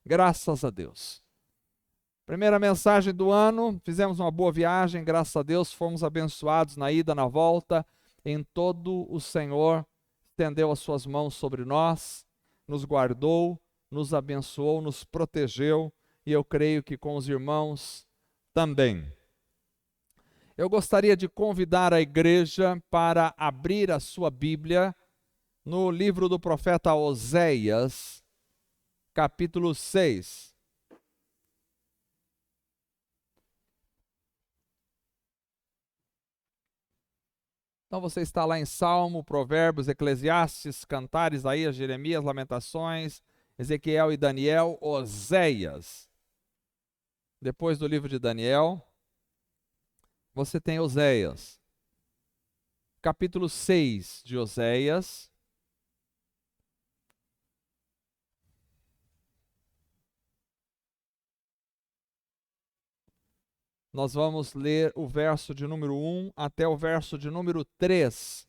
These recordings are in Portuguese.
Graças a Deus. Primeira mensagem do ano, fizemos uma boa viagem, graças a Deus, fomos abençoados na ida, na volta. Em todo o Senhor estendeu as suas mãos sobre nós, nos guardou, nos abençoou, nos protegeu, e eu creio que com os irmãos também. Eu gostaria de convidar a igreja para abrir a sua Bíblia no livro do profeta Oséias, capítulo 6. Então você está lá em Salmo, Provérbios, Eclesiastes, Cantar, Isaías, Jeremias, Lamentações, Ezequiel e Daniel, Oséias. Depois do livro de Daniel, você tem Oséias. Capítulo 6 de Oséias. Nós vamos ler o verso de número 1 até o verso de número 3.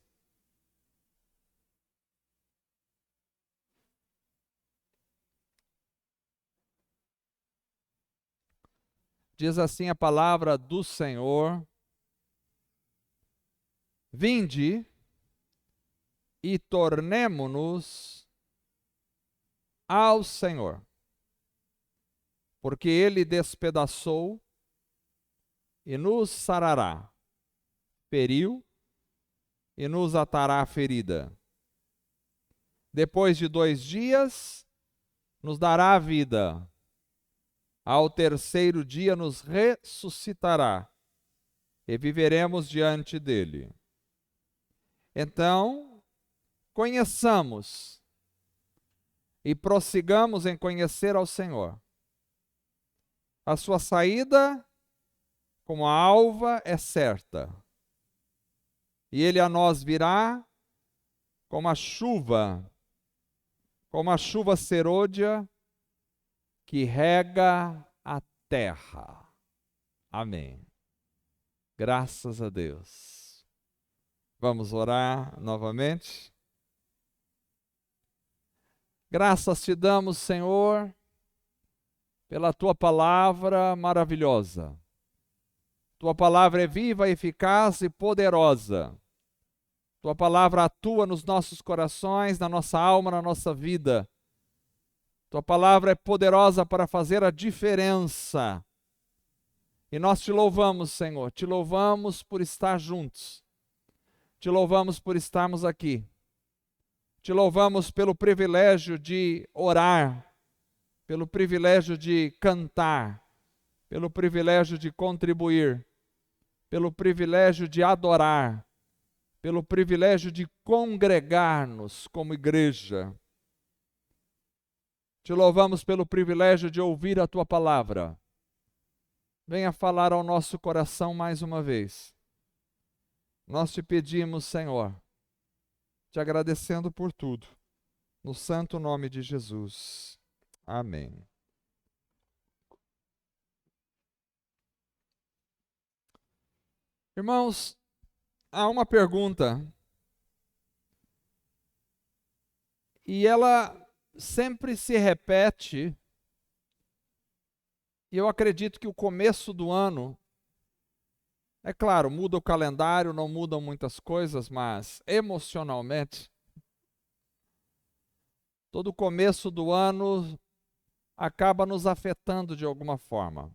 Diz assim a palavra do Senhor: Vinde e tornemo-nos ao Senhor, porque Ele despedaçou e nos sarará, feriu e nos atará a ferida. Depois de 2 dias, nos dará a vida. Ao terceiro dia nos ressuscitará e viveremos diante dele. Então, conheçamos e prossigamos em conhecer ao Senhor. A sua saída, como a alva, é certa, e ele a nós virá como a chuva serôdia que rega a terra. Amém. Graças a Deus. Vamos orar novamente. Graças te damos, Senhor, pela tua palavra maravilhosa. Tua palavra é viva, eficaz e poderosa. Tua palavra atua nos nossos corações, na nossa alma, na nossa vida. Tua palavra é poderosa para fazer a diferença. E nós te louvamos, Senhor. Te louvamos por estar juntos. Te louvamos por estarmos aqui. Te louvamos pelo privilégio de orar, pelo privilégio de cantar, pelo privilégio de contribuir, pelo privilégio de adorar, pelo privilégio de congregar-nos como igreja. Te louvamos pelo privilégio de ouvir a tua palavra. Venha falar ao nosso coração mais uma vez. Nós te pedimos, Senhor, te agradecendo por tudo, no santo nome de Jesus. Amém. Irmãos, há uma pergunta, e ela sempre se repete, e eu acredito que o começo do ano, é claro, muda o calendário, não mudam muitas coisas, mas emocionalmente, todo começo do ano acaba nos afetando de alguma forma.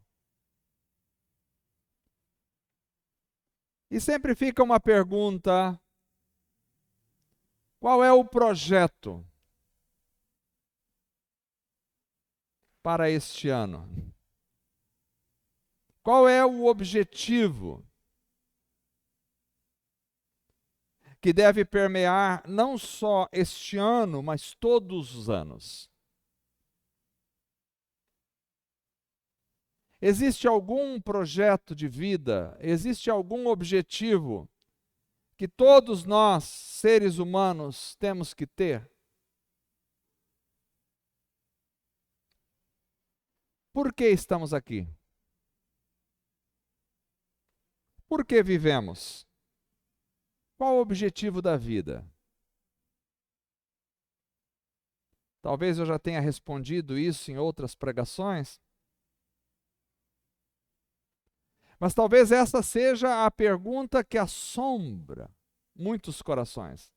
E sempre fica uma pergunta: qual é o projeto para este ano? Qual é o objetivo que deve permear não só este ano, mas todos os anos? Existe algum projeto de vida, existe algum objetivo que todos nós, seres humanos, temos que ter? Por que estamos aqui? Por que vivemos? Qual o objetivo da vida? Talvez eu já tenha respondido isso em outras pregações. Mas talvez essa seja a pergunta que assombra muitos corações.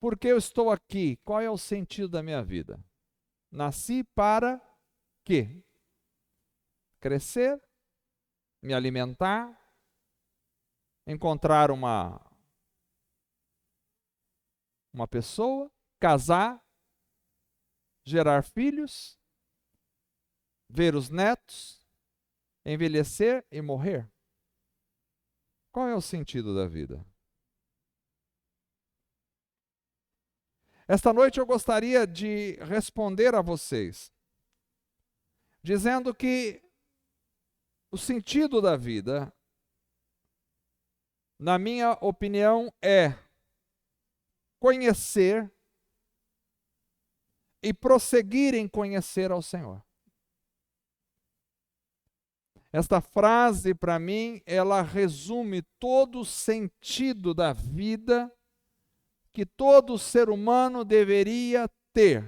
Por que eu estou aqui? Qual é o sentido da minha vida? Nasci para quê? Crescer, me alimentar, encontrar uma pessoa, casar, gerar filhos, ver os netos, envelhecer e morrer. Qual é o sentido da vida? Esta noite eu gostaria de responder a vocês, dizendo que o sentido da vida, na minha opinião, é conhecer e prosseguir em conhecer ao Senhor. Esta frase, para mim, ela resume todo o sentido da vida que todo ser humano deveria ter.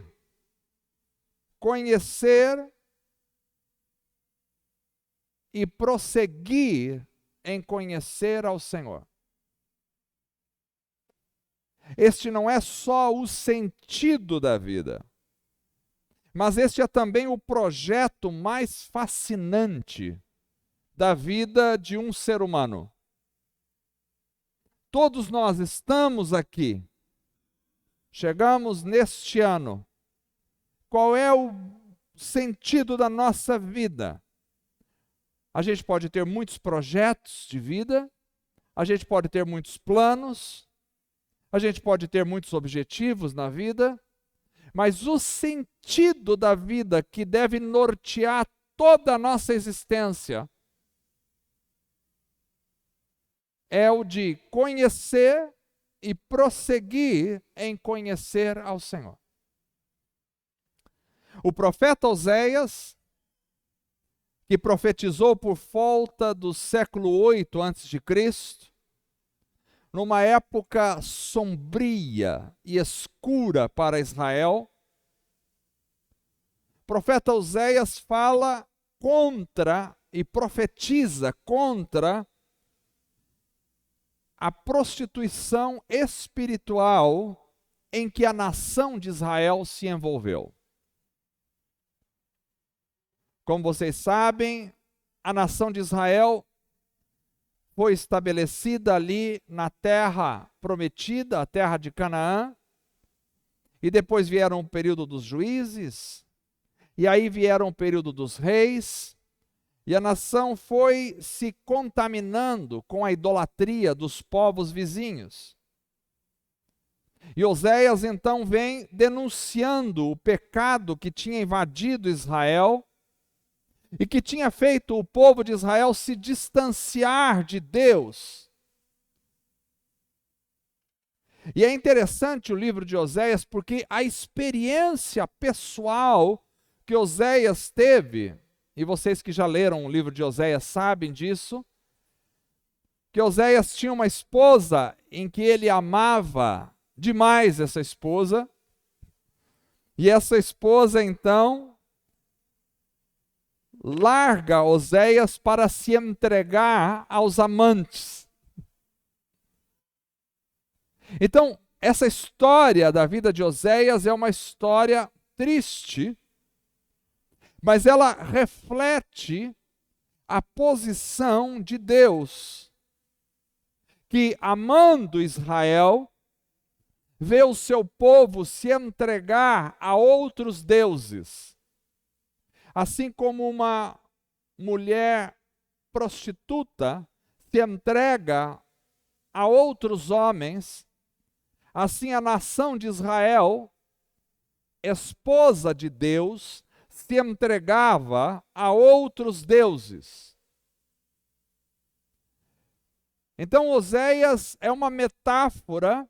Conhecer e prosseguir em conhecer ao Senhor. Este não é só o sentido da vida, mas este é também o projeto mais fascinante da vida de um ser humano. Todos nós estamos aqui, chegamos neste ano. Qual é o sentido da nossa vida? A gente pode ter muitos projetos de vida, a gente pode ter muitos planos, a gente pode ter muitos objetivos na vida, mas o sentido da vida que deve nortear toda a nossa existência é o de conhecer e prosseguir em conhecer ao Senhor. O profeta Oséias, que profetizou por volta do século 8 a.C., numa época sombria e escura para Israel, o profeta Oséias fala contra e profetiza contra a prostituição espiritual em que a nação de Israel se envolveu. Como vocês sabem, a nação de Israel foi estabelecida ali na terra prometida, a terra de Canaã, e depois vieram o período dos juízes, e aí vieram o período dos reis, e a nação foi se contaminando com a idolatria dos povos vizinhos. E Oséias então vem denunciando o pecado que tinha invadido Israel e que tinha feito o povo de Israel se distanciar de Deus. E é interessante o livro de Oséias porque a experiência pessoal que Oséias teve, e vocês que já leram o livro de Oséias sabem disso, que Oséias tinha uma esposa em que ele amava demais essa esposa, e essa esposa então larga Oséias para se entregar aos amantes. Então, essa história da vida de Oséias é uma história triste, mas ela reflete a posição de Deus, que amando Israel, vê o seu povo se entregar a outros deuses. Assim como uma mulher prostituta se entrega a outros homens, assim a nação de Israel, esposa de Deus, se entregava a outros deuses. Então Oséias é uma metáfora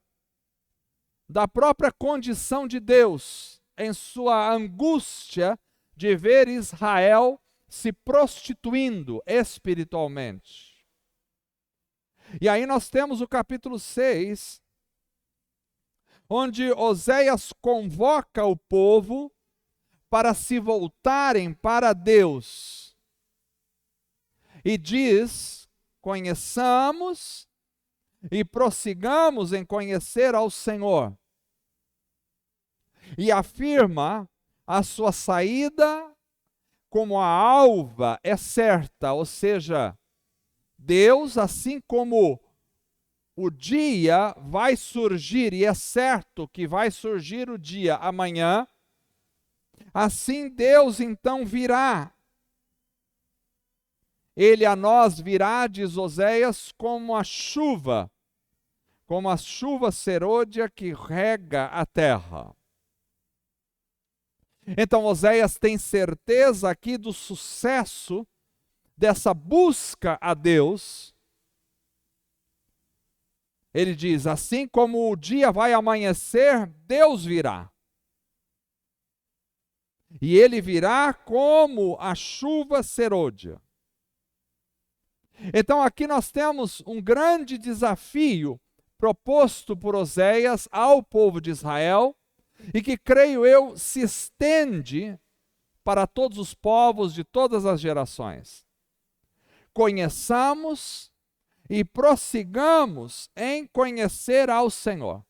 da própria condição de Deus, em sua angústia de ver Israel se prostituindo espiritualmente. E aí nós temos o capítulo 6, onde Oséias convoca o povo para se voltarem para Deus. E diz: conheçamos e prossigamos em conhecer ao Senhor. E afirma a sua saída como a alva é certa, ou seja, Deus, assim como o dia vai surgir, e é certo que vai surgir o dia amanhã, assim Deus então virá. Ele a nós virá, diz Oséias, como a chuva serôdia que rega a terra. Então Oséias tem certeza aqui do sucesso dessa busca a Deus. Ele diz: assim como o dia vai amanhecer, Deus virá. E ele virá como a chuva serôdia. Então aqui nós temos um grande desafio proposto por Oséias ao povo de Israel, e que, creio eu, se estende para todos os povos de todas as gerações. Conheçamos e prossigamos em conhecer ao Senhor.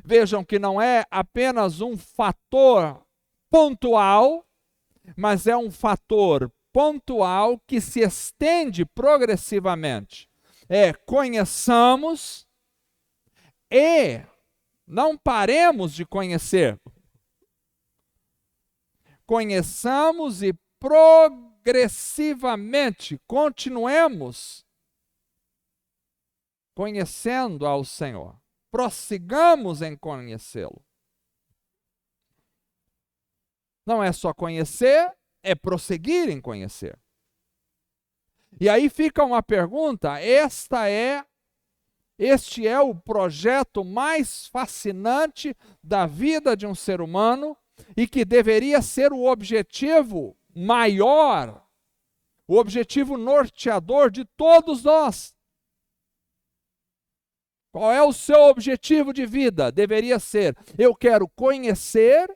Vejam que não é apenas um fator pontual, mas é um fator pontual que se estende progressivamente. Conheçamos e não paremos de conhecer. Conheçamos e progressivamente continuemos conhecendo ao Senhor. Prossigamos em conhecê-lo. Não é só conhecer, é prosseguir em conhecer. E aí fica uma pergunta: este é o projeto mais fascinante da vida de um ser humano e que deveria ser o objetivo maior, o objetivo norteador de todos nós. Qual é o seu objetivo de vida? Deveria ser: eu quero conhecer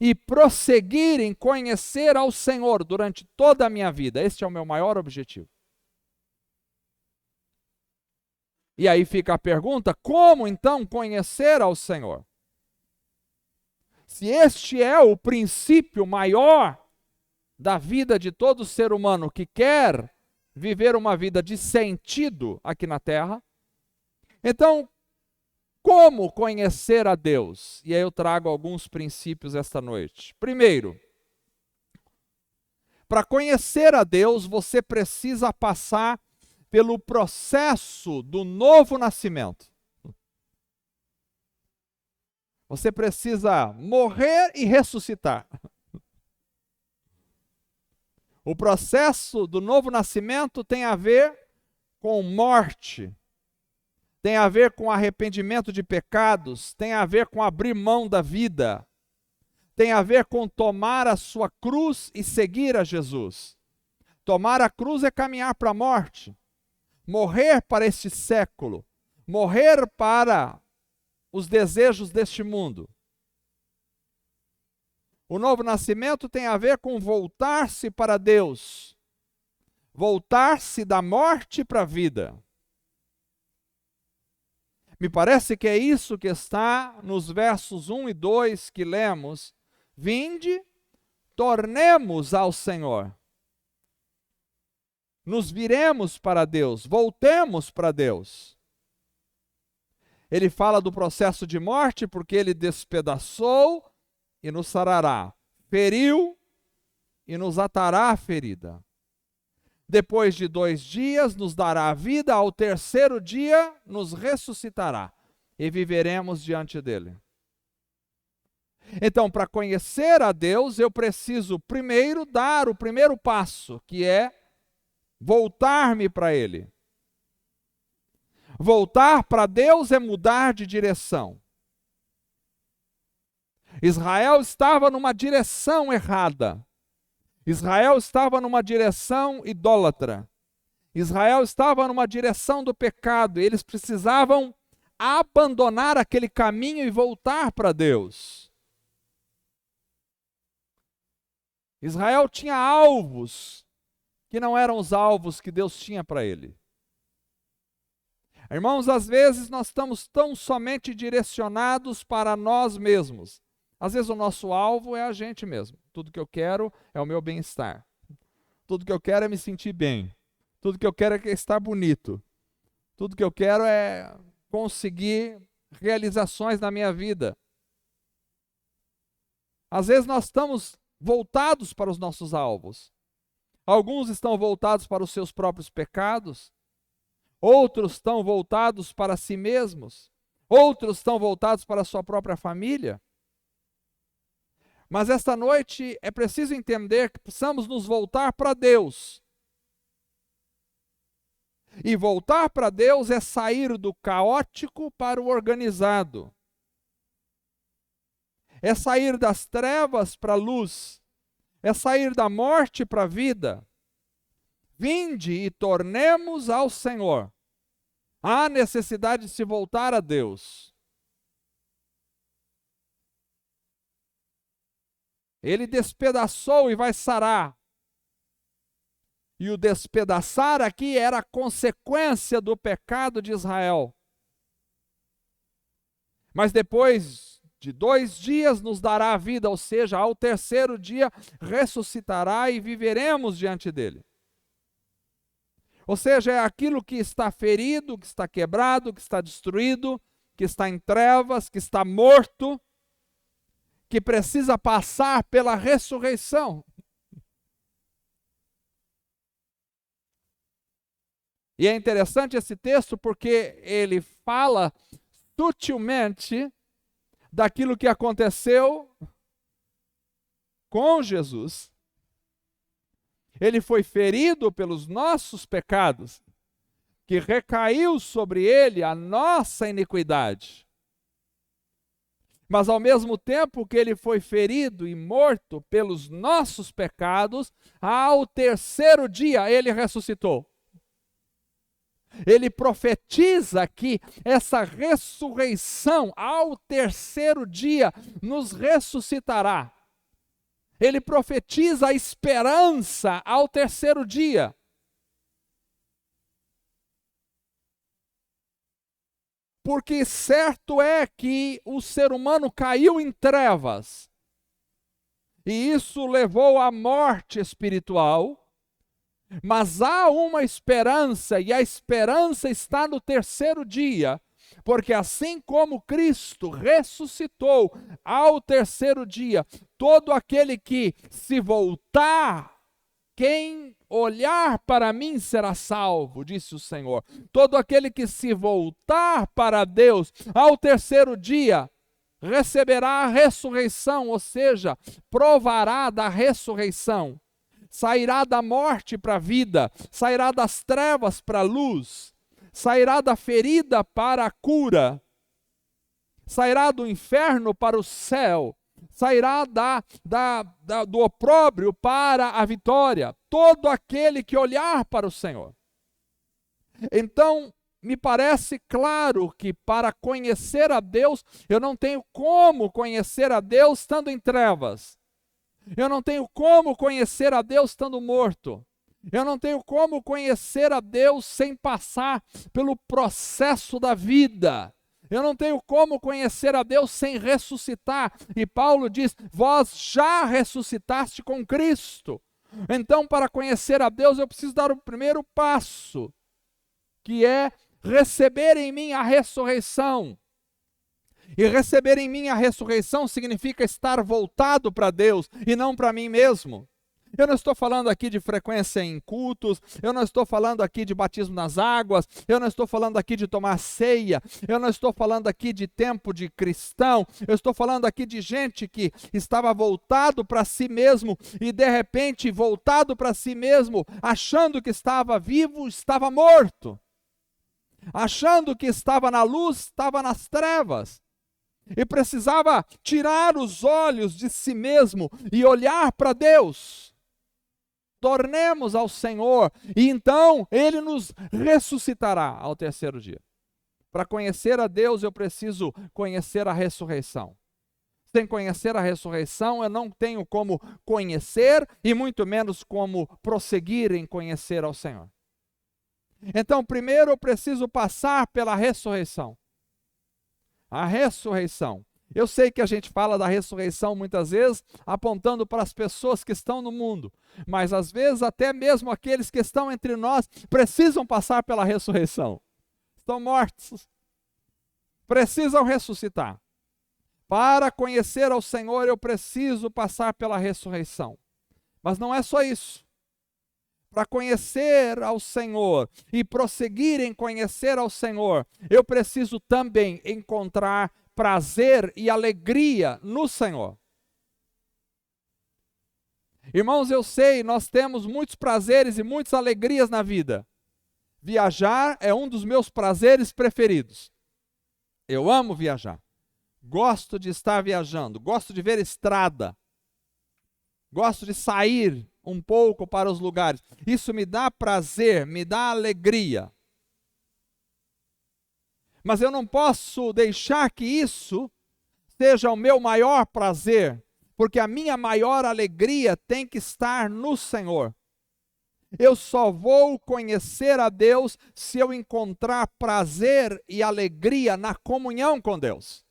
e prosseguir em conhecer ao Senhor durante toda a minha vida. Este é o meu maior objetivo. E aí fica a pergunta: como então conhecer ao Senhor? Se este é o princípio maior da vida de todo ser humano que quer viver uma vida de sentido aqui na terra, então, como conhecer a Deus? E aí eu trago alguns princípios esta noite. Primeiro, para conhecer a Deus, você precisa passar pelo processo do novo nascimento. Você precisa morrer e ressuscitar. O processo do novo nascimento tem a ver com morte, tem a ver com arrependimento de pecados, tem a ver com abrir mão da vida, tem a ver com tomar a sua cruz e seguir a Jesus. Tomar a cruz é caminhar para a morte. Morrer para este século, morrer para os desejos deste mundo. O novo nascimento tem a ver com voltar-se para Deus, voltar-se da morte para a vida. Me parece que é isso que está nos versos 1 e 2 que lemos. Vinde, tornemos ao Senhor. Nos viremos para Deus, voltemos para Deus. Ele fala do processo de morte porque ele despedaçou e nos sarará, feriu e nos atará a ferida. Depois de 2 dias nos dará a vida, ao terceiro dia nos ressuscitará e viveremos diante dele. Então, para conhecer a Deus, eu preciso primeiro dar o primeiro passo, que é voltar-me para Ele. Voltar para Deus é mudar de direção. Israel estava numa direção errada. Israel estava numa direção idólatra. Israel estava numa direção do pecado. Eles precisavam abandonar aquele caminho e voltar para Deus. Israel tinha alvos que não eram os alvos que Deus tinha para ele. Irmãos, às vezes nós estamos tão somente direcionados para nós mesmos. Às vezes o nosso alvo é a gente mesmo. Tudo que eu quero é o meu bem-estar. Tudo que eu quero é me sentir bem. Tudo que eu quero é estar bonito. Tudo que eu quero é conseguir realizações na minha vida. Às vezes nós estamos voltados para os nossos alvos. Alguns estão voltados para os seus próprios pecados. Outros estão voltados para si mesmos. Outros estão voltados para a sua própria família. Mas esta noite é preciso entender que precisamos nos voltar para Deus. E voltar para Deus é sair do caótico para o organizado. É sair das trevas para a luz. É sair da morte para a vida. Vinde e tornemos ao Senhor. Há necessidade de se voltar a Deus. Ele despedaçou e vai sarar. E o despedaçar aqui era a consequência do pecado de Israel. Mas depois de 2 dias nos dará a vida, ou seja, ao terceiro dia ressuscitará e viveremos diante dele. Ou seja, é aquilo que está ferido, que está quebrado, que está destruído, que está em trevas, que está morto, que precisa passar pela ressurreição. E é interessante esse texto porque ele fala sutilmente daquilo que aconteceu com Jesus. Ele foi ferido pelos nossos pecados, que recaiu sobre ele a nossa iniquidade. Mas ao mesmo tempo que ele foi ferido e morto pelos nossos pecados, ao terceiro dia ele ressuscitou. Ele profetiza que essa ressurreição ao terceiro dia nos ressuscitará. Ele profetiza a esperança ao terceiro dia. Porque certo é que o ser humano caiu em trevas. E isso levou à morte espiritual. Mas há uma esperança, e a esperança está no terceiro dia. Porque assim como Cristo ressuscitou ao terceiro dia, todo aquele que se voltar, quem olhar para mim será salvo, disse o Senhor. Todo aquele que se voltar para Deus ao terceiro dia, receberá a ressurreição, ou seja, provará da ressurreição. Sairá da morte para a vida, sairá das trevas para a luz, sairá da ferida para a cura, sairá do inferno para o céu, sairá do opróbrio para a vitória, todo aquele que olhar para o Senhor. Então, me parece claro que para conhecer a Deus, eu não tenho como conhecer a Deus estando em trevas. Eu não tenho como conhecer a Deus estando morto. Eu não tenho como conhecer a Deus sem passar pelo processo da vida. Eu não tenho como conhecer a Deus sem ressuscitar. E Paulo diz, vós já ressuscitaste com Cristo. Então, para conhecer a Deus, eu preciso dar o primeiro passo, que é receber em mim a ressurreição. E receber em mim a ressurreição significa estar voltado para Deus e não para mim mesmo. Eu não estou falando aqui de frequência em cultos, eu não estou falando aqui de batismo nas águas, eu não estou falando aqui de tomar ceia, eu não estou falando aqui de tempo de cristão, eu estou falando aqui de gente que estava voltado para si mesmo e de repente voltado para si mesmo, achando que estava vivo, estava morto. Achando que estava na luz, estava nas trevas. E precisava tirar os olhos de si mesmo e olhar para Deus. Tornemos ao Senhor, e então Ele nos ressuscitará ao terceiro dia. Para conhecer a Deus, eu preciso conhecer a ressurreição. Sem conhecer a ressurreição, eu não tenho como conhecer e muito menos como prosseguir em conhecer ao Senhor. Então, primeiro eu preciso passar pela ressurreição. A ressurreição. Eu sei que a gente fala da ressurreição muitas vezes apontando para as pessoas que estão no mundo, mas às vezes até mesmo aqueles que estão entre nós precisam passar pela ressurreição. Estão mortos, precisam ressuscitar. Para conhecer ao Senhor, eu preciso passar pela ressurreição. Mas não é só isso. Para conhecer ao Senhor e prosseguir em conhecer ao Senhor, eu preciso também encontrar prazer e alegria no Senhor. Irmãos, eu sei, nós temos muitos prazeres e muitas alegrias na vida. Viajar é um dos meus prazeres preferidos. Eu amo viajar. Gosto de estar viajando, gosto de ver estrada, gosto de sair um pouco para os lugares. Isso me dá prazer, me dá alegria. Mas eu não posso deixar que isso seja o meu maior prazer, porque a minha maior alegria tem que estar no Senhor. Eu só vou conhecer a Deus se eu encontrar prazer e alegria na comunhão com Deus.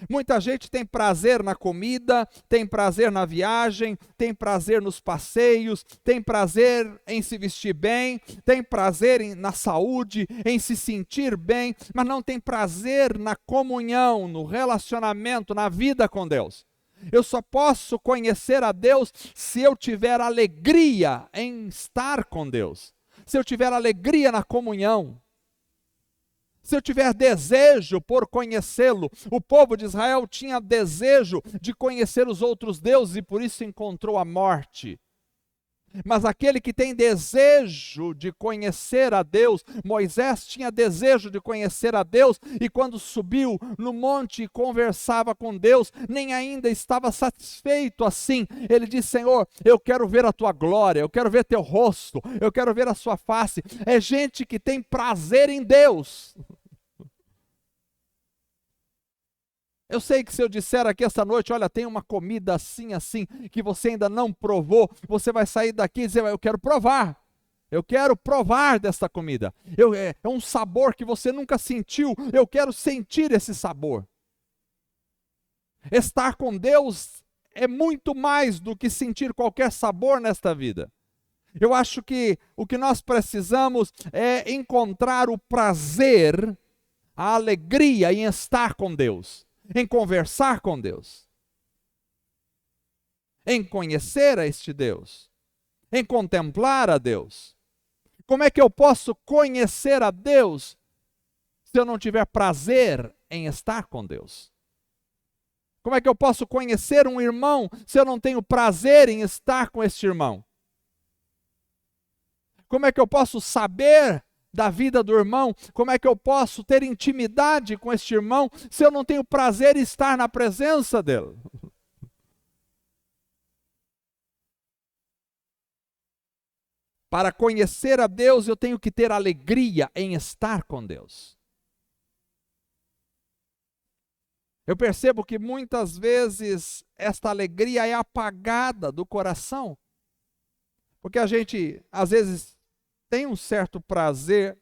Muita gente tem prazer na comida, tem prazer na viagem, tem prazer nos passeios, tem prazer em se vestir bem, tem prazer na saúde, em se sentir bem, mas não tem prazer na comunhão, no relacionamento, na vida com Deus. Eu só posso conhecer a Deus se eu tiver alegria em estar com Deus, se eu tiver alegria na comunhão. Se eu tiver desejo por conhecê-lo, o povo de Israel tinha desejo de conhecer os outros deuses e por isso encontrou a morte. Mas aquele que tem desejo de conhecer a Deus, Moisés tinha desejo de conhecer a Deus e quando subiu no monte e conversava com Deus, nem ainda estava satisfeito assim. Ele disse: Senhor, eu quero ver a tua glória, eu quero ver teu rosto, eu quero ver a sua face. É gente que tem prazer em Deus. Eu sei que se eu disser aqui esta noite, olha, tem uma comida assim, assim, que você ainda não provou, você vai sair daqui e dizer: eu quero provar desta comida. É um sabor que você nunca sentiu, eu quero sentir esse sabor. Estar com Deus é muito mais do que sentir qualquer sabor nesta vida. Eu acho que o que nós precisamos é encontrar o prazer, a alegria em estar com Deus. Em conversar com Deus, em conhecer a este Deus, em contemplar a Deus. Como é que eu posso conhecer a Deus se eu não tiver prazer em estar com Deus? Como é que eu posso conhecer um irmão se eu não tenho prazer em estar com este irmão? Como é que eu posso saber da vida do irmão? Como é que eu posso ter intimidade com este irmão se eu não tenho prazer em estar na presença dele? Para conhecer a Deus, eu tenho que ter alegria em estar com Deus. Eu percebo que muitas vezes esta alegria é apagada do coração, porque a gente às vezes tem um certo prazer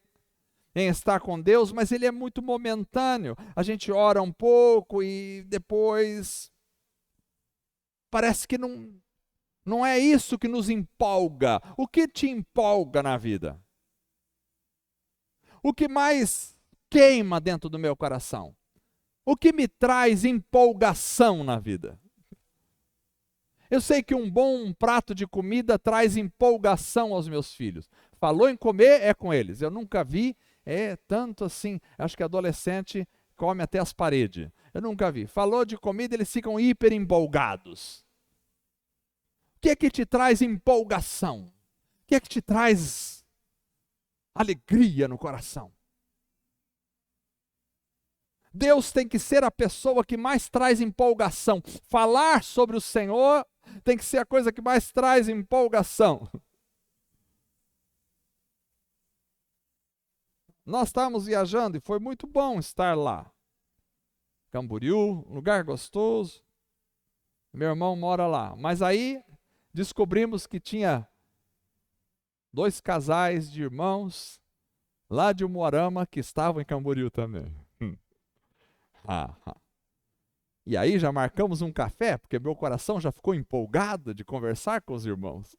em estar com Deus, mas ele é muito momentâneo. A gente ora um pouco e depois parece que não é isso que nos empolga. O que te empolga na vida? O que mais queima dentro do meu coração? O que me traz empolgação na vida? Eu sei que um bom prato de comida traz empolgação aos meus filhos. Falou em comer, é com eles. Eu nunca vi, tanto assim, acho que adolescente come até as paredes. Eu nunca vi. Falou de comida, eles ficam hiper empolgados. O que é que te traz empolgação? O que é que te traz alegria no coração? Deus tem que ser a pessoa que mais traz empolgação. Falar sobre o Senhor tem que ser a coisa que mais traz empolgação. Nós estávamos viajando e foi muito bom estar lá. Camboriú, lugar gostoso. Meu irmão mora lá. Mas aí descobrimos que tinha 2 casais de irmãos lá de Umuarama que estavam em Camboriú também. E aí já marcamos um café, porque meu coração já ficou empolgado de conversar com os irmãos.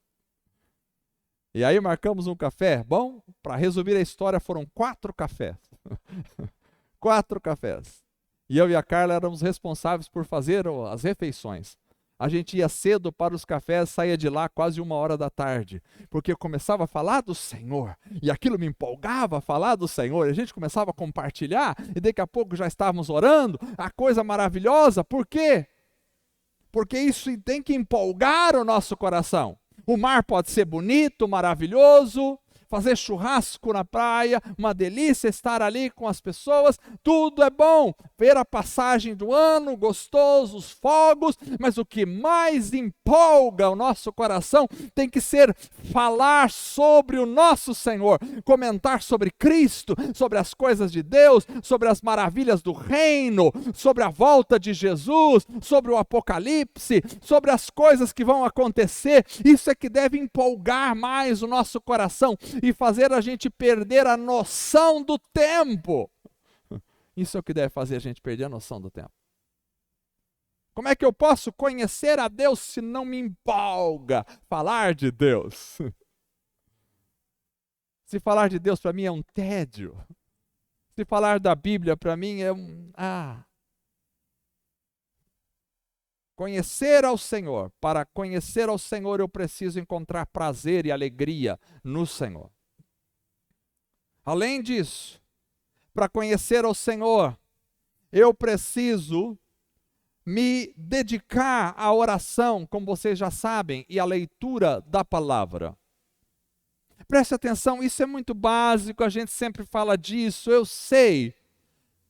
E aí marcamos um café. Bom, para resumir a história, foram 4 cafés. 4 cafés. E eu e a Carla éramos responsáveis por fazer as refeições. A gente ia cedo para os cafés, saía de lá quase 1h da tarde, porque eu começava a falar do Senhor, e aquilo me empolgava a falar do Senhor, e a gente começava a compartilhar, e daqui a pouco já estávamos orando, a coisa maravilhosa. Por quê? Porque isso tem que empolgar o nosso coração. O mar pode ser bonito, maravilhoso, fazer churrasco na praia, uma delícia estar ali com as pessoas, tudo é bom, ver a passagem do ano, gostoso, os fogos, mas o que mais empolga o nosso coração tem que ser falar sobre o nosso Senhor, comentar sobre Cristo, sobre as coisas de Deus, sobre as maravilhas do reino, sobre a volta de Jesus, sobre o Apocalipse, sobre as coisas que vão acontecer. Isso é que deve empolgar mais o nosso coração e fazer a gente perder a noção do tempo. Isso é o que deve fazer a gente perder a noção do tempo. Como é que eu posso conhecer a Deus se não me empolga falar de Deus? Se falar de Deus para mim é um tédio. Se falar da Bíblia para mim é Conhecer ao Senhor. Para conhecer ao Senhor eu preciso encontrar prazer e alegria no Senhor. Além disso, para conhecer ao Senhor, eu preciso me dedicar à oração, como vocês já sabem, e à leitura da palavra. Preste atenção, isso é muito básico, a gente sempre fala disso, eu sei,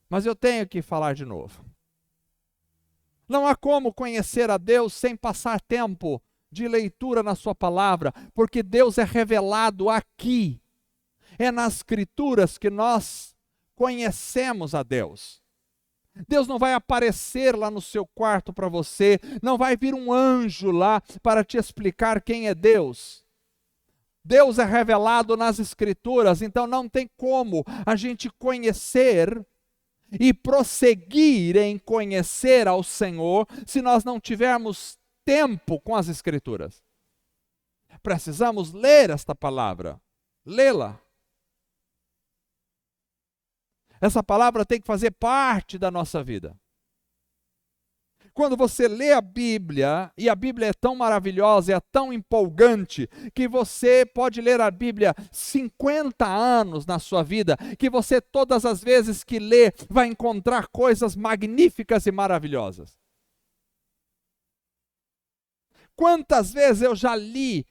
mas eu tenho que falar de novo. Não há como conhecer a Deus sem passar tempo de leitura na sua palavra, porque Deus é revelado aqui. É nas Escrituras que nós conhecemos a Deus. Deus não vai aparecer lá no seu quarto para você, não vai vir um anjo lá para te explicar quem é Deus. Deus é revelado nas Escrituras, então não tem como a gente conhecer e prosseguir em conhecer ao Senhor se nós não tivermos tempo com as Escrituras. Precisamos ler esta palavra, lê-la. Essa palavra tem que fazer parte da nossa vida. Quando você lê a Bíblia, e a Bíblia é tão maravilhosa, é tão empolgante, que você pode ler a Bíblia 50 anos na sua vida, que você todas as vezes que lê, vai encontrar coisas magníficas e maravilhosas. Quantas vezes eu já li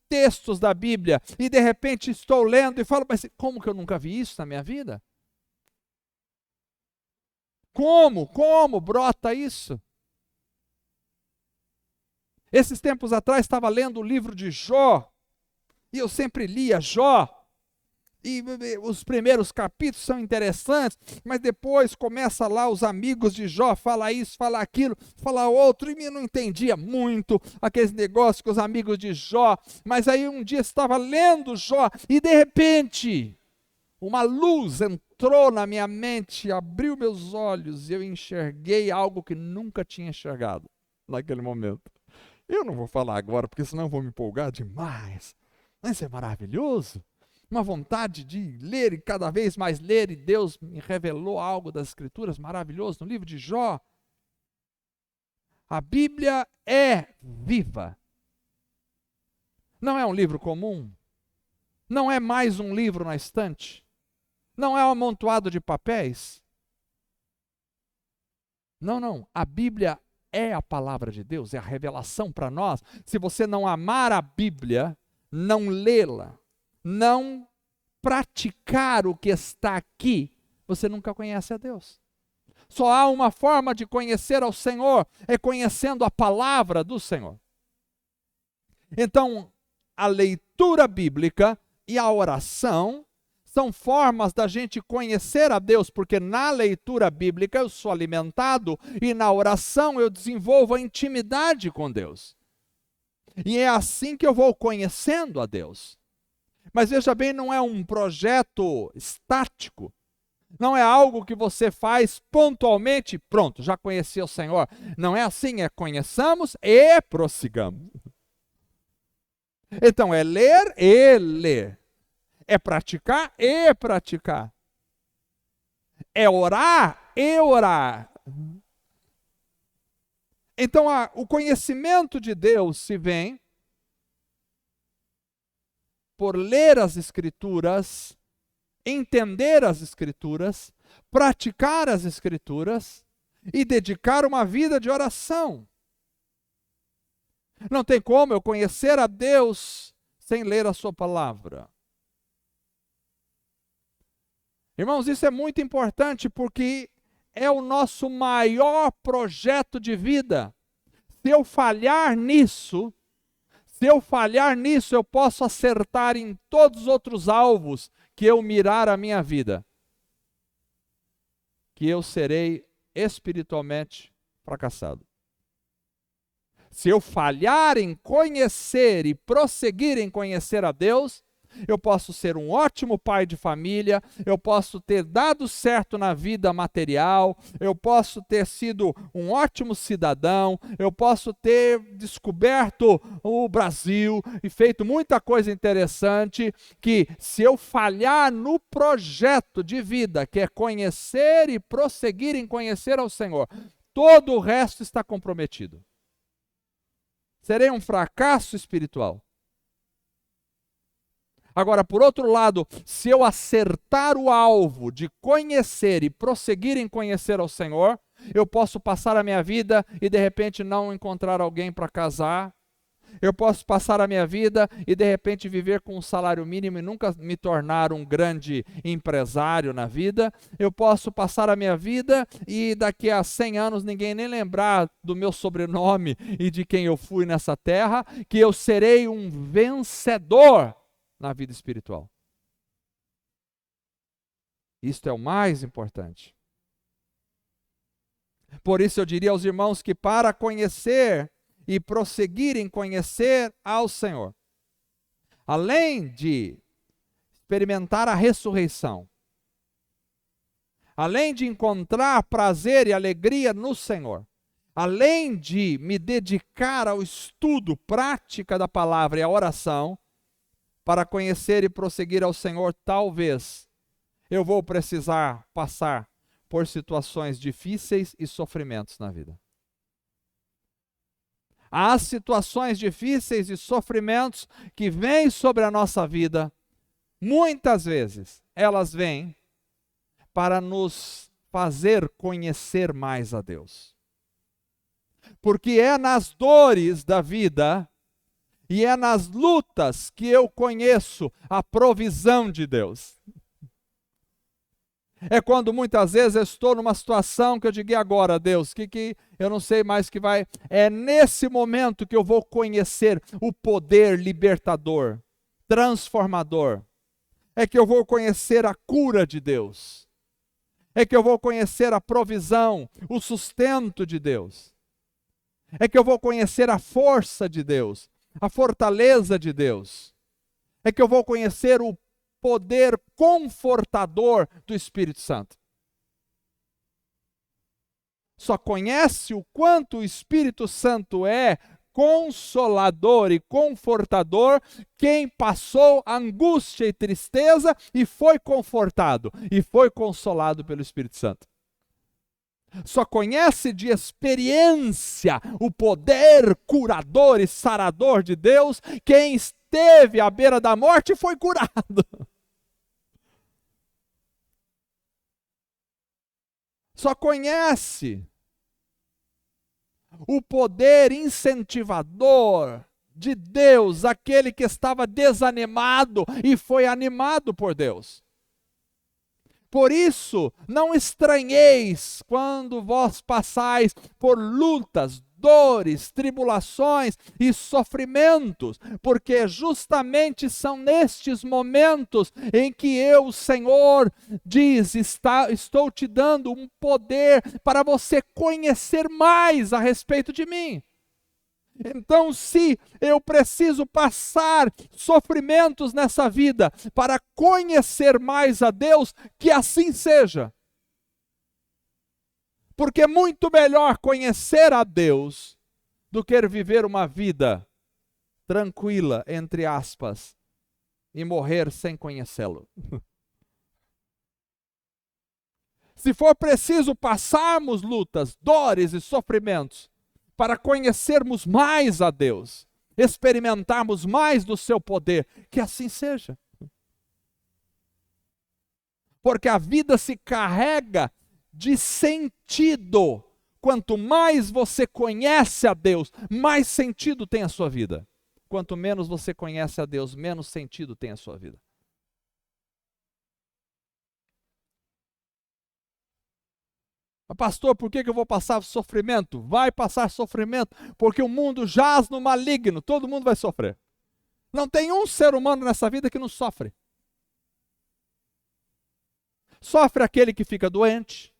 textos da Bíblia, e de repente estou lendo e falo, mas como que eu nunca vi isso na minha vida? Como brota isso? Esses tempos atrás estava lendo o livro de Jó, e eu sempre lia Jó, e os primeiros capítulos são interessantes, mas depois começa lá os amigos de Jó, fala isso, fala aquilo, fala outro, e eu não entendia muito aqueles negócios com os amigos de Jó, mas aí um dia estava lendo Jó, e de repente, uma luz entrou na minha mente, abriu meus olhos, e eu enxerguei algo que nunca tinha enxergado naquele momento. Eu não vou falar agora, porque senão eu vou me empolgar demais. Mas é maravilhoso. Uma vontade de ler e cada vez mais ler, e Deus me revelou algo das Escrituras maravilhoso no livro de Jó. A Bíblia é viva. Não é um livro comum. Não é mais um livro na estante. Não é um amontoado de papéis. Não. A Bíblia é a palavra de Deus, é a revelação para nós. Se você não amar a Bíblia, não lê-la, não praticar o que está aqui, você nunca conhece a Deus. Só há uma forma de conhecer ao Senhor, é conhecendo a palavra do Senhor. Então, a leitura bíblica e a oração são formas da gente conhecer a Deus, porque na leitura bíblica eu sou alimentado e na oração eu desenvolvo a intimidade com Deus. E é assim que eu vou conhecendo a Deus. Mas veja bem, não é um projeto estático. Não é algo que você faz pontualmente, pronto, já conheci o Senhor. Não é assim, é conheçamos e prossigamos. Então é ler e ler. É praticar e praticar. É orar e orar. Então o conhecimento de Deus se vem por ler as Escrituras, entender as Escrituras, praticar as Escrituras e dedicar uma vida de oração. Não tem como eu conhecer a Deus sem ler a sua palavra. Irmãos, isso é muito importante porque é o nosso maior projeto de vida. Se eu falhar nisso, eu posso acertar em todos os outros alvos que eu mirar a minha vida, que eu serei espiritualmente fracassado. Se eu falhar em conhecer e prosseguir em conhecer a Deus, eu posso ser um ótimo pai de família, eu posso ter dado certo na vida material, eu posso ter sido um ótimo cidadão, eu posso ter descoberto o Brasil e feito muita coisa interessante, que se eu falhar no projeto de vida, que é conhecer e prosseguir em conhecer ao Senhor, todo o resto está comprometido. Serei um fracasso espiritual. Agora, por outro lado, se eu acertar o alvo de conhecer e prosseguir em conhecer ao Senhor, eu posso passar a minha vida e de repente não encontrar alguém para casar. Eu posso passar a minha vida e de repente viver com um salário mínimo e nunca me tornar um grande empresário na vida. Eu posso passar a minha vida e daqui a 100 anos ninguém nem lembrar do meu sobrenome e de quem eu fui nessa terra, que eu serei um vencedor na vida espiritual. Isto é o mais importante. Por isso eu diria aos irmãos que para conhecer e prosseguir em conhecer ao Senhor, além de experimentar a ressurreição, além de encontrar prazer e alegria no Senhor, além de me dedicar ao estudo, prática da palavra e à oração, para conhecer e prosseguir ao Senhor, talvez eu vou precisar passar por situações difíceis e sofrimentos na vida. Há situações difíceis e sofrimentos que vêm sobre a nossa vida. Muitas vezes elas vêm para nos fazer conhecer mais a Deus. Porque é nas dores da vida e é nas lutas que eu conheço a provisão de Deus. É quando muitas vezes eu estou numa situação que eu digo, e agora, Deus, que eu não sei mais o que vai. É nesse momento que eu vou conhecer o poder libertador, transformador. É que eu vou conhecer a cura de Deus. É que eu vou conhecer a provisão, o sustento de Deus. É que eu vou conhecer a força de Deus, a fortaleza de Deus. É que eu vou conhecer o poder confortador do Espírito Santo. Só conhece o quanto o Espírito Santo é consolador e confortador quem passou angústia e tristeza e foi confortado e foi consolado pelo Espírito Santo. Só conhece de experiência o poder curador e sarador de Deus quem esteve à beira da morte e foi curado. Só conhece o poder incentivador de Deus, aquele que estava desanimado e foi animado por Deus. Por isso, não estranheis quando vós passais por lutas, dores, tribulações e sofrimentos, porque justamente são nestes momentos em que eu, Senhor, estou te dando um poder para você conhecer mais a respeito de mim. Então, se eu preciso passar sofrimentos nessa vida para conhecer mais a Deus, que assim seja. Porque é muito melhor conhecer a Deus do que viver uma vida tranquila, entre aspas, e morrer sem conhecê-lo. Se for preciso passarmos lutas, dores e sofrimentos para conhecermos mais a Deus, experimentarmos mais do seu poder, que assim seja. Porque a vida se carrega de sentido. Quanto mais você conhece a Deus, mais sentido tem a sua vida. Quanto menos você conhece a Deus, menos sentido tem a sua vida. Pastor, por que eu vou passar sofrimento? Vai passar sofrimento, porque o mundo jaz no maligno, todo mundo vai sofrer. Não tem um ser humano nessa vida que não sofre. Sofre aquele que fica doente,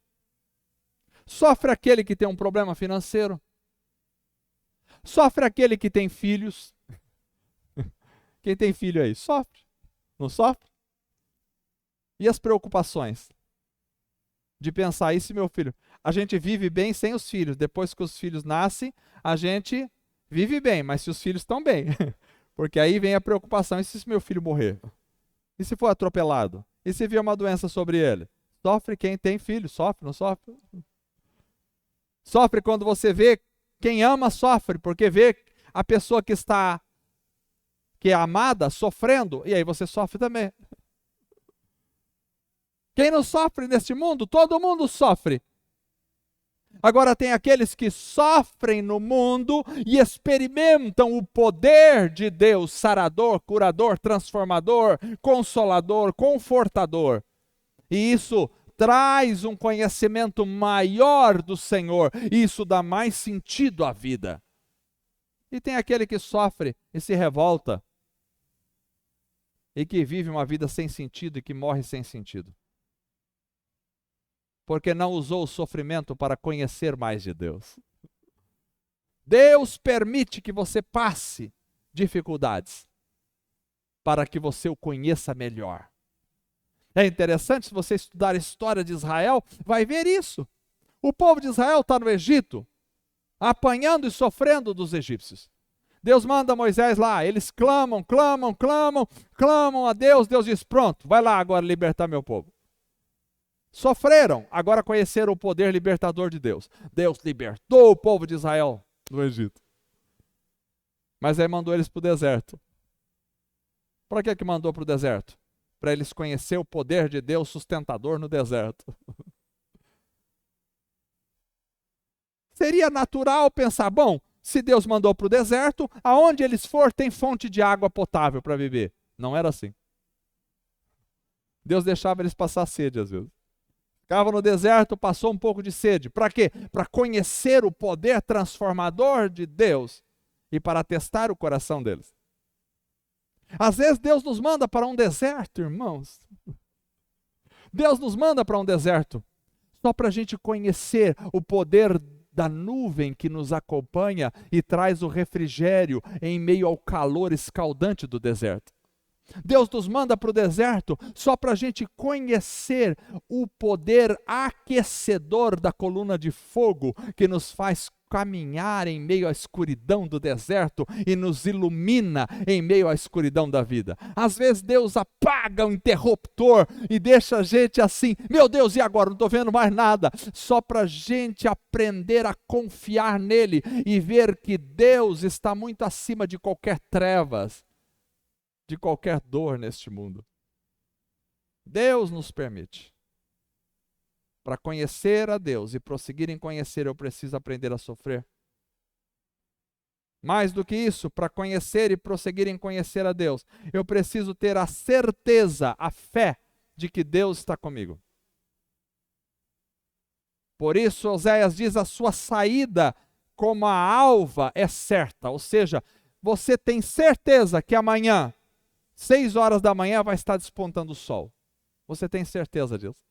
sofre aquele que tem um problema financeiro, sofre aquele que tem filhos. Quem tem filho aí, sofre, não sofre? E as preocupações? De pensar, isso meu filho, a gente vive bem sem os filhos, depois que os filhos nascem, a gente vive bem, mas se os filhos estão bem, porque aí vem a preocupação, e se meu filho morrer? E se for atropelado? E se vier uma doença sobre ele? Sofre quem tem filho, sofre, não sofre? Sofre quando você vê, quem ama sofre, porque vê a pessoa que é amada, sofrendo, e aí você sofre também. Quem não sofre neste mundo? Todo mundo sofre. Agora tem aqueles que sofrem no mundo e experimentam o poder de Deus, sarador, curador, transformador, consolador, confortador. E isso traz um conhecimento maior do Senhor. E isso dá mais sentido à vida. E tem aquele que sofre e se revolta. E que vive uma vida sem sentido e que morre sem sentido. Porque não usou o sofrimento para conhecer mais de Deus. Deus permite que você passe dificuldades para que você o conheça melhor. É interessante, se você estudar a história de Israel, vai ver isso. O povo de Israel está no Egito, apanhando e sofrendo dos egípcios. Deus manda Moisés lá, eles clamam a Deus, Deus diz, pronto, vai lá agora libertar meu povo. Sofreram, agora conheceram o poder libertador de Deus. Deus libertou o povo de Israel do Egito. Mas aí mandou eles para o deserto. Para que mandou para o deserto? Para eles conhecer o poder de Deus sustentador no deserto. Seria natural pensar, bom, se Deus mandou para o deserto, aonde eles for tem fonte de água potável para beber. Não era assim. Deus deixava eles passar sede às vezes. Ficava no deserto, passou um pouco de sede. Para quê? Para conhecer o poder transformador de Deus e para testar o coração deles. Às vezes Deus nos manda para um deserto, irmãos. Deus nos manda para um deserto só para a gente conhecer o poder da nuvem que nos acompanha e traz o refrigério em meio ao calor escaldante do deserto. Deus nos manda para o deserto só para a gente conhecer o poder aquecedor da coluna de fogo que nos faz caminhar em meio à escuridão do deserto e nos ilumina em meio à escuridão da vida. Às vezes Deus apaga o interruptor e deixa a gente assim, meu Deus, e agora? Não estou vendo mais nada. Só para a gente aprender a confiar nele e ver que Deus está muito acima de qualquer trevas, de qualquer dor neste mundo. Deus nos permite. Para conhecer a Deus e prosseguir em conhecer, eu preciso aprender a sofrer. Mais do que isso, para conhecer e prosseguir em conhecer a Deus, eu preciso ter a certeza, a fé de que Deus está comigo. Por isso, Oséias diz, a sua saída como a alva é certa, ou seja, você tem certeza que amanhã, 6 horas da manhã, vai estar despontando o sol. Você tem certeza disso?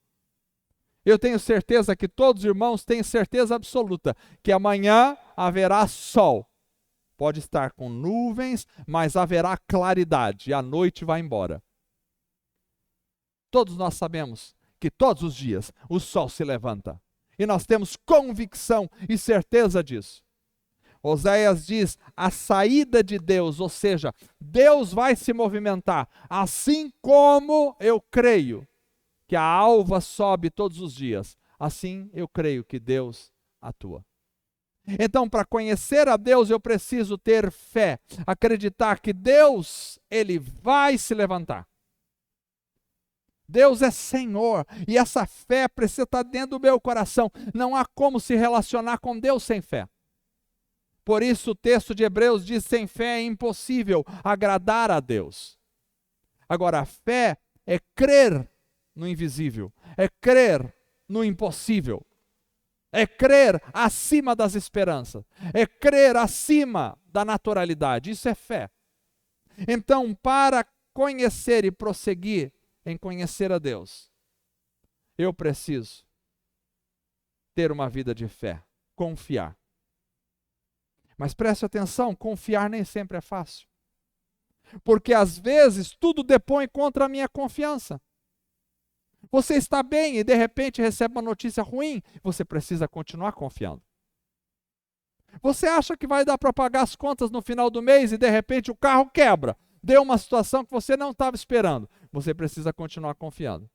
Eu tenho certeza que todos os irmãos têm certeza absoluta que amanhã haverá sol. Pode estar com nuvens, mas haverá claridade e a noite vai embora. Todos nós sabemos que todos os dias o sol se levanta. E nós temos convicção e certeza disso. Oséias diz, a saída de Deus, ou seja, Deus vai se movimentar, assim como eu creio que a alva sobe todos os dias, assim eu creio que Deus atua. Então, para conhecer a Deus, eu preciso ter fé, acreditar que Deus, Ele vai se levantar. Deus é Senhor, e essa fé precisa estar dentro do meu coração. Não há como se relacionar com Deus sem fé. Por isso o texto de Hebreus diz, sem fé é impossível agradar a Deus. Agora, a fé é crer no invisível, é crer no impossível, é crer acima das esperanças, é crer acima da naturalidade, isso é fé. Então, para conhecer e prosseguir em conhecer a Deus, eu preciso ter uma vida de fé, confiar. Mas preste atenção, confiar nem sempre é fácil. Porque às vezes tudo depõe contra a minha confiança. Você está bem e de repente recebe uma notícia ruim, você precisa continuar confiando. Você acha que vai dar para pagar as contas no final do mês e de repente o carro quebra, deu uma situação que você não estava esperando, você precisa continuar confiando.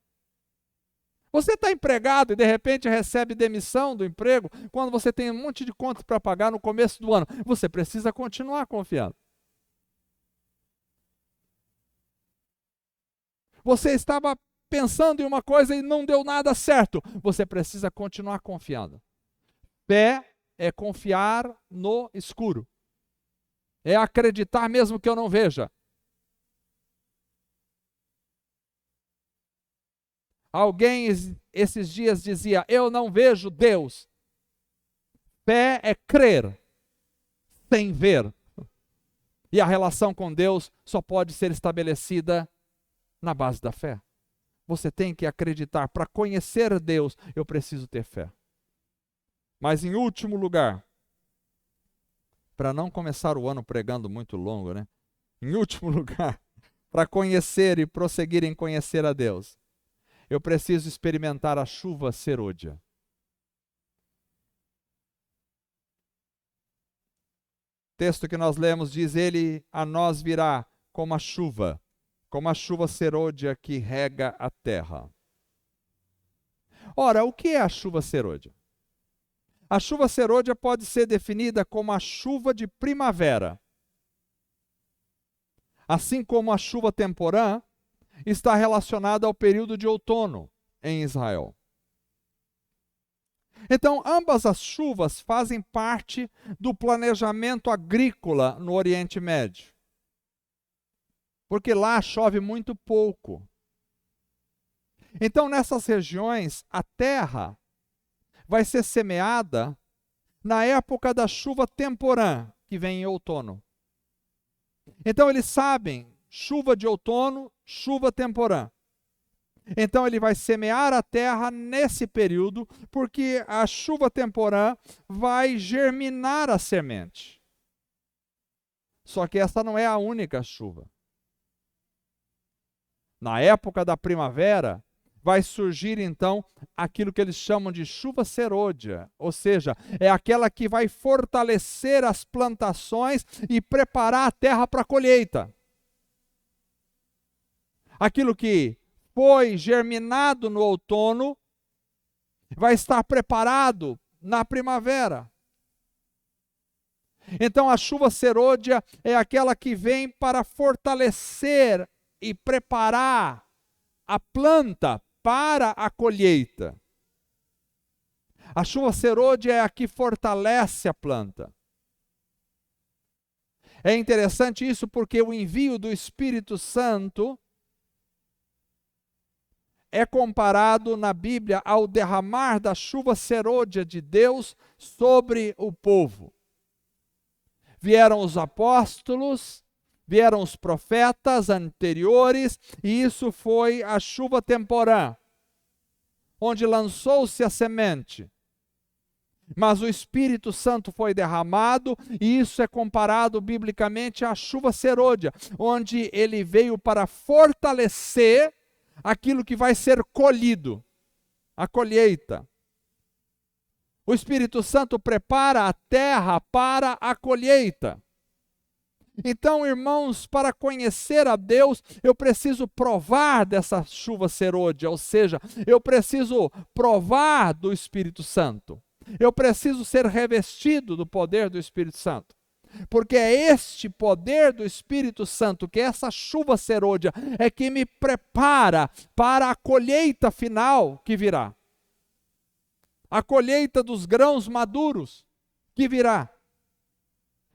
Você está empregado e de repente recebe demissão do emprego, quando você tem um monte de contas para pagar no começo do ano, você precisa continuar confiando. Você estava pensando em uma coisa e não deu nada certo, você precisa continuar confiando. Fé é confiar no escuro. É acreditar mesmo que eu não veja. Alguém esses dias dizia, eu não vejo Deus. Fé é crer sem ver. E a relação com Deus só pode ser estabelecida na base da fé. Você tem que acreditar. Para conhecer Deus, eu preciso ter fé. Mas em último lugar, para não começar o ano pregando muito longo, né? Em último lugar, para conhecer e prosseguir em conhecer a Deus, eu preciso experimentar a chuva serôdia. O texto que nós lemos diz, ele a nós virá como a chuva serôdia que rega a terra. Ora, o que é a chuva serôdia? A chuva serôdia pode ser definida como a chuva de primavera. Assim como a chuva temporã está relacionada ao período de outono em Israel. Então, ambas as chuvas fazem parte do planejamento agrícola no Oriente Médio. Porque lá chove muito pouco. Então, nessas regiões, a terra vai ser semeada na época da chuva temporã, que vem em outono. Então, eles sabem, chuva de outono, chuva temporã. Então, ele vai semear a terra nesse período, porque a chuva temporã vai germinar a semente. Só que essa não é a única chuva. Na época da primavera, vai surgir então aquilo que eles chamam de chuva serôdia, ou seja, é aquela que vai fortalecer as plantações e preparar a terra para a colheita. Aquilo que foi germinado no outono vai estar preparado na primavera. Então a chuva serôdia é aquela que vem para fortalecer e preparar a planta para a colheita. A chuva serôdia é a que fortalece a planta. É interessante isso porque o envio do Espírito Santo é comparado na Bíblia ao derramar da chuva serôdia de Deus sobre o povo. vieram os apóstolos, vieram os profetas anteriores, e isso foi a chuva temporã, onde lançou-se a semente. Mas o Espírito Santo foi derramado, e isso é comparado biblicamente à chuva serôdia, onde ele veio para fortalecer aquilo que vai ser colhido, a colheita. O Espírito Santo prepara a terra para a colheita. Então, irmãos, para conhecer a Deus, eu preciso provar dessa chuva serôdia, ou seja, eu preciso provar do Espírito Santo. Eu preciso ser revestido do poder do Espírito Santo. Porque é este poder do Espírito Santo, que é essa chuva serôdia, é que me prepara para a colheita final que virá. A colheita dos grãos maduros que virá.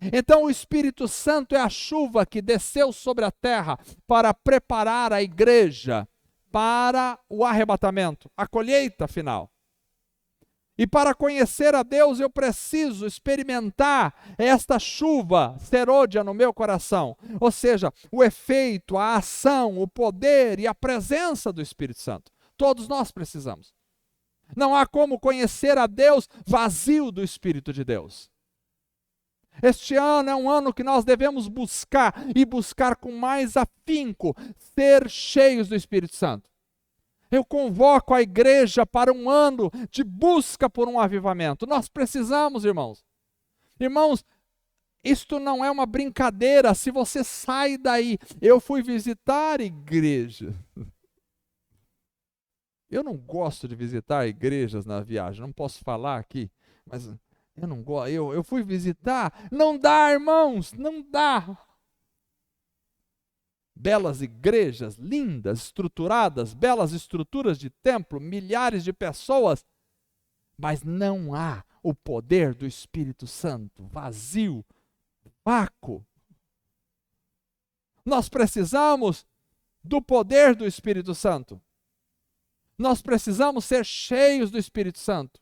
Então o Espírito Santo é a chuva que desceu sobre a terra para preparar a igreja para o arrebatamento, a colheita final. E para conhecer a Deus eu preciso experimentar esta chuva serôdia no meu coração. Ou seja, o efeito, a ação, o poder e a presença do Espírito Santo. Todos nós precisamos. Não há como conhecer a Deus vazio do Espírito de Deus. Este ano é um ano que nós devemos buscar, e buscar com mais afinco, ser cheios do Espírito Santo. Eu convoco a igreja para um ano de busca por um avivamento. Nós precisamos, irmãos. Irmãos, isto não é uma brincadeira. Se você sai daí, eu fui visitar igreja. Eu não gosto de visitar igrejas na viagem, não posso falar aqui, mas eu não gosto. Eu fui visitar, não dá, irmãos, não dá. Belas igrejas, lindas, estruturadas, belas estruturas de templo, milhares de pessoas, mas não há o poder do Espírito Santo, vazio, vácuo. Nós precisamos do poder do Espírito Santo. Nós precisamos ser cheios do Espírito Santo.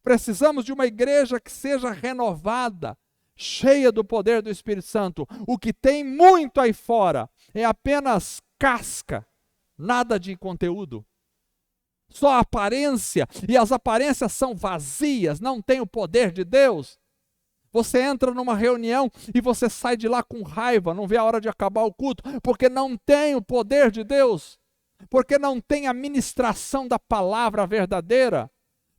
Precisamos de uma igreja que seja renovada, cheia do poder do Espírito Santo. O que tem muito aí fora é apenas casca, nada de conteúdo. Só aparência, e as aparências são vazias, não tem o poder de Deus. Você entra numa reunião e você sai de lá com raiva, não vê a hora de acabar o culto, porque não tem o poder de Deus, porque não tem a ministração da palavra verdadeira,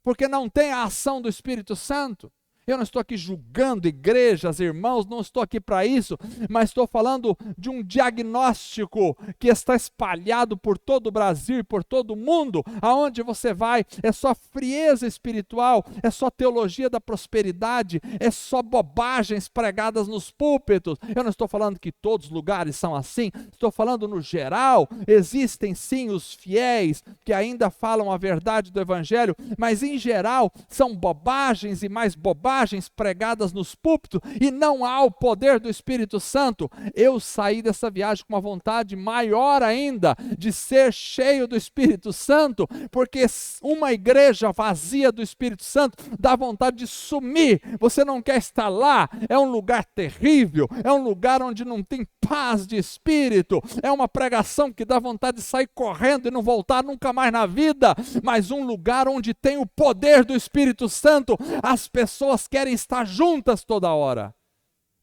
porque não tem a ação do Espírito Santo. Eu não estou aqui julgando igrejas, irmãos, não estou aqui para isso, mas estou falando de um diagnóstico que está espalhado por todo o Brasil e por todo o mundo. Aonde você vai, é só frieza espiritual, é só teologia da prosperidade, é só bobagens pregadas nos púlpitos. Eu não estou falando que todos os lugares são assim, estou falando no geral. Existem sim os fiéis que ainda falam a verdade do Evangelho, mas em geral são bobagens e mais bobagens pregadas nos púlpitos, e não há o poder do Espírito Santo. Eu saí dessa viagem com uma vontade maior ainda de ser cheio do Espírito Santo, porque uma igreja vazia do Espírito Santo dá vontade de sumir. Você não quer estar lá, é um lugar terrível, é um lugar onde não tem paz de espírito, é uma pregação que dá vontade de sair correndo e não voltar nunca mais na vida. Mas um lugar onde tem o poder do Espírito Santo, as pessoas querem estar juntas toda hora.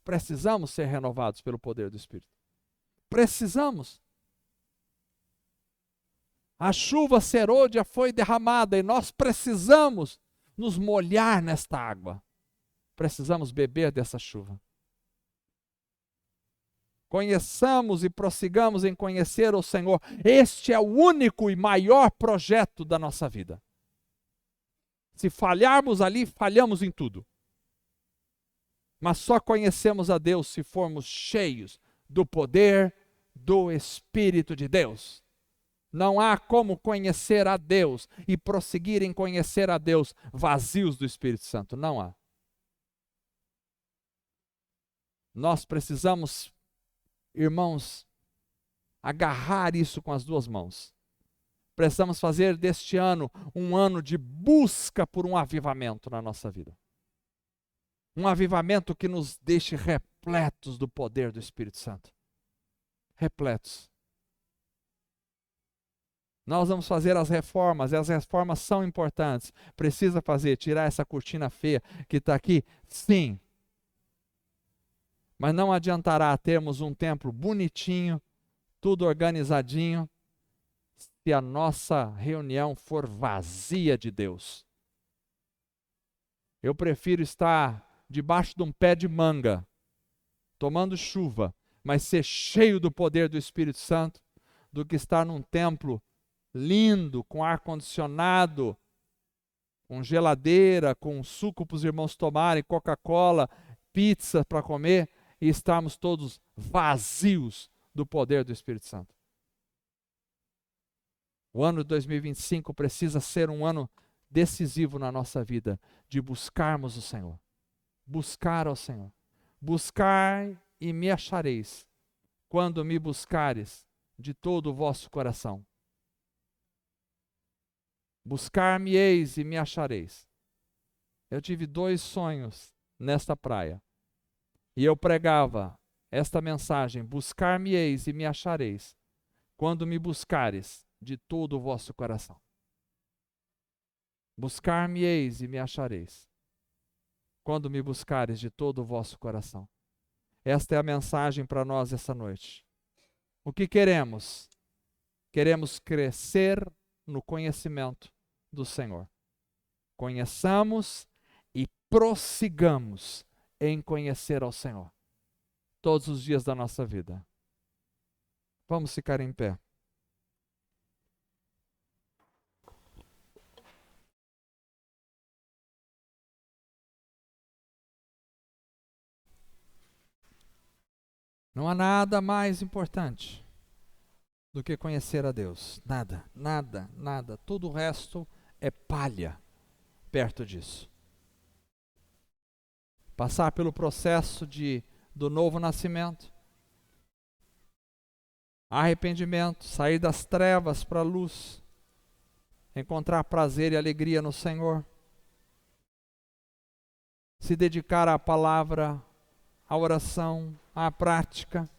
Precisamos ser renovados pelo poder do Espírito. Precisamos. A chuva serôdia foi derramada e nós precisamos nos molhar nesta água. Precisamos beber dessa chuva. Conheçamos e prossigamos em conhecer o Senhor. Este é o único e maior projeto da nossa vida. Se falharmos ali, falhamos em tudo. Mas só conhecemos a Deus se formos cheios do poder do Espírito de Deus. Não há como conhecer a Deus e prosseguir em conhecer a Deus vazios do Espírito Santo. Não há. Nós precisamos, irmãos, agarrar isso com as duas mãos. Precisamos fazer deste ano um ano de busca por um avivamento na nossa vida. Um avivamento que nos deixe repletos do poder do Espírito Santo. Repletos. Nós vamos fazer as reformas, e as reformas são importantes. Precisa fazer, tirar essa cortina feia que está aqui? Sim. Mas não adiantará termos um templo bonitinho, tudo organizadinho, se a nossa reunião for vazia de Deus. Eu prefiro estar debaixo de um pé de manga, tomando chuva, mas ser cheio do poder do Espírito Santo, do que estar num templo lindo, com ar-condicionado, com geladeira, com suco para os irmãos tomarem, Coca-Cola, pizza para comer, e estarmos todos vazios do poder do Espírito Santo. O ano de 2025 precisa ser um ano decisivo na nossa vida, de buscarmos o Senhor. Buscar ao Senhor. Buscar e me achareis, quando me buscares de todo o vosso coração. Buscar-me-eis e me achareis. Eu tive 2 sonhos nesta praia. E eu pregava esta mensagem: buscar-me-eis e me achareis, quando me buscares de todo o vosso coração. Buscar-me-eis e me achareis, quando me buscares de todo o vosso coração. Esta é a mensagem para nós essa noite. O que queremos? Queremos crescer no conhecimento do Senhor. Conheçamos e prossigamos em conhecer ao Senhor todos os dias da nossa vida. Vamos ficar em pé. Não há nada mais importante do que conhecer a Deus. Nada, nada, nada. Todo o resto é palha perto disso. Passar pelo processo do novo nascimento, arrependimento, sair das trevas para a luz, encontrar prazer e alegria no Senhor, se dedicar à palavra, à oração, à prática,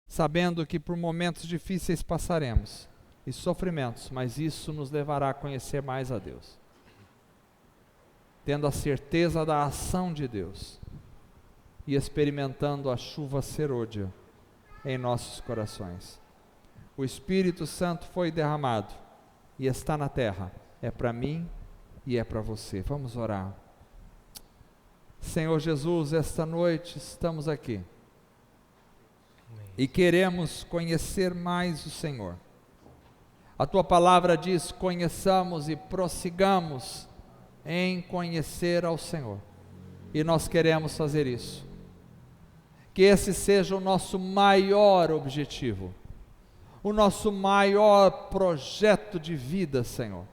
sabendo que por momentos difíceis passaremos e sofrimentos, mas isso nos levará a conhecer mais a Deus, tendo a certeza da ação de Deus e experimentando a chuva serôdia em nossos corações. O Espírito Santo foi derramado e está na terra, é para mim e é para você. Vamos orar. Senhor Jesus, esta noite estamos aqui e queremos conhecer mais o Senhor. A Tua palavra diz: conheçamos e prossigamos em conhecer ao Senhor, e nós queremos fazer isso. Que esse seja o nosso maior objetivo, o nosso maior projeto de vida, Senhor.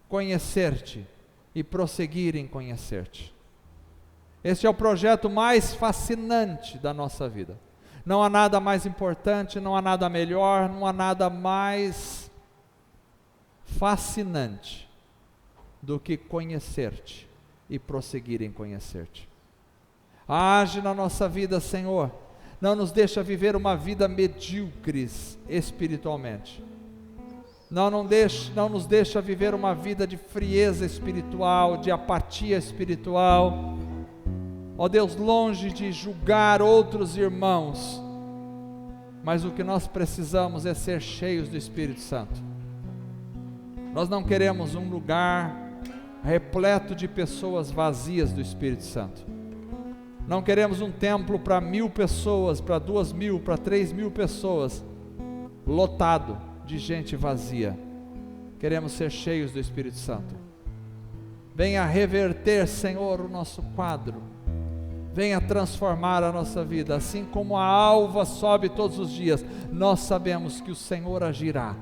Conhecer-te e prosseguir em conhecer-te. Este é o projeto mais fascinante da nossa vida. Não há nada mais importante, não há nada melhor, não há nada mais fascinante do que conhecer-te e prosseguir em conhecer-te. Age na nossa vida, Senhor. Não nos deixa viver uma vida medíocre espiritualmente. Não nos deixa viver uma vida de frieza espiritual, de apatia espiritual. Ó Deus, longe de julgar outros irmãos, mas o que nós precisamos é ser cheios do Espírito Santo. Nós não queremos um lugar repleto de pessoas vazias do Espírito Santo. Não queremos um templo para 1.000 pessoas, para 2.000, para 3.000 pessoas, lotado de gente vazia. Queremos ser cheios do Espírito Santo. Venha reverter, Senhor, o nosso quadro. Venha transformar a nossa vida, assim como a alva sobe todos os dias. Nós sabemos que o Senhor agirá.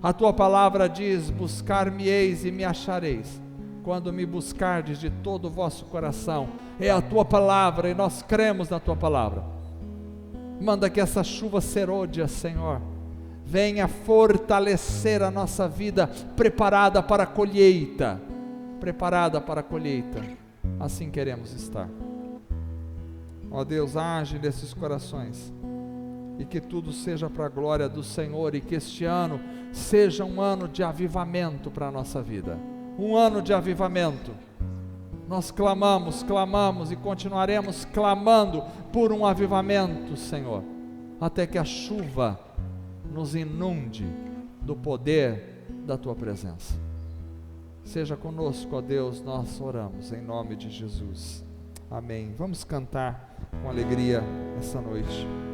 A Tua palavra diz: buscar-me-eis e me achareis, quando me buscardes de todo o vosso coração. É a Tua palavra e nós cremos na Tua palavra. Manda que essa chuva serôdia, Senhor, venha fortalecer a nossa vida, preparada para a colheita, assim queremos estar. Ó Deus, age nesses corações, e que tudo seja para a glória do Senhor, e que este ano seja um ano de avivamento para a nossa vida, um ano de avivamento. Nós clamamos e continuaremos clamando por um avivamento, Senhor, até que a chuva nos inunde do poder da Tua presença. Seja conosco, ó Deus, nós oramos em nome de Jesus. Amém. Vamos cantar com alegria essa noite.